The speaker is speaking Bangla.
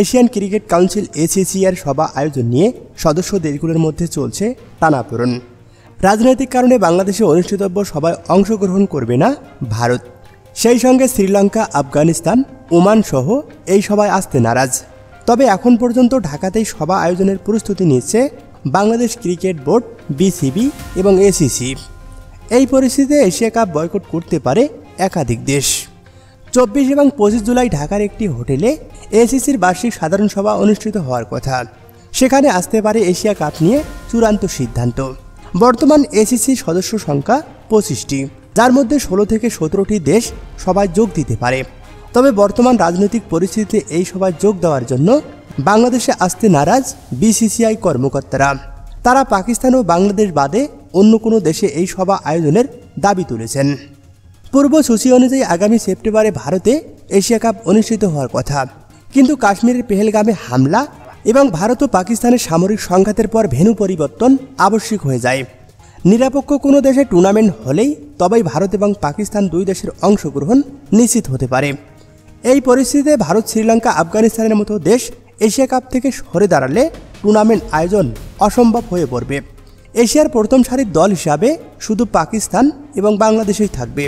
এশিয়ান ক্রিকেট কাউন্সিল এসিসি এর সভা আয়োজন নিয়ে সদস্য দেশগুলোর মধ্যে চলছে টানাপোড়েন। রাজনৈতিক কারণে বাংলাদেশে অনুষ্ঠিতব্য সভায় অংশগ্রহণ করবে না ভারত। সেই সঙ্গে শ্রীলঙ্কা, আফগানিস্তান, ওমান সহ এই সভায় আসতে নারাজ। তবে এখন পর্যন্ত ঢাকাতেই সভা আয়োজনের প্রস্তুতি নিচ্ছে বাংলাদেশ ক্রিকেট বোর্ড, বিসিবি এবং এসিসি। এই পরিস্থিতিতে এশিয়া কাপ বয়কট করতে পারে একাধিক দেশ। 24 এবং 25 জুলাই ঢাকার একটি হোটেলে এসিসির বার্ষিক সাধারণ সভা অনুষ্ঠিত হওয়ার কথা। সেখানে আসতে পারে এশিয়া কাপ নিয়ে চূড়ান্ত সিদ্ধান্ত। বর্তমান এসিসি সদস্য সংখ্যা 25টি, যার মধ্যে 16 থেকে 17টি দেশ সভায় যোগ দিতে পারে। তবে বর্তমান রাজনৈতিক পরিস্থিতিতে এই সভায় যোগ দেওয়ার জন্য বাংলাদেশে আসতে নারাজ বিসিসিআই কর্মকর্তারা। তারা পাকিস্তান ও বাংলাদেশ বাদে অন্য কোনো দেশে এই সভা আয়োজনের দাবি তুলেছেন। পূর্বসূচি অনুযায়ী আগামী সেপ্টেম্বরে ভারতে এশিয়া কাপ অনুষ্ঠিত হওয়ার কথা, কিন্তু কাশ্মীরের পেহেলগামে হামলা এবং ভারত ও পাকিস্তানের সামরিক সংঘাতের পর ভেন্যু পরিবর্তন আবশ্যিক হয়ে যায়। নিরপেক্ষ কোনো দেশে টুর্নামেন্ট হলেই তবেই ভারত এবং পাকিস্তান দুই দেশের অংশগ্রহণ নিশ্চিত হতে পারে। এই পরিস্থিতিতে ভারত, শ্রীলঙ্কা, আফগানিস্তানের মতো দেশ এশিয়া কাপ থেকে সরে দাঁড়ালে টুর্নামেন্ট আয়োজন অসম্ভব হয়ে পড়বে। এশিয়ার প্রথম সারির দল হিসাবে শুধু পাকিস্তান এবং বাংলাদেশই থাকবে।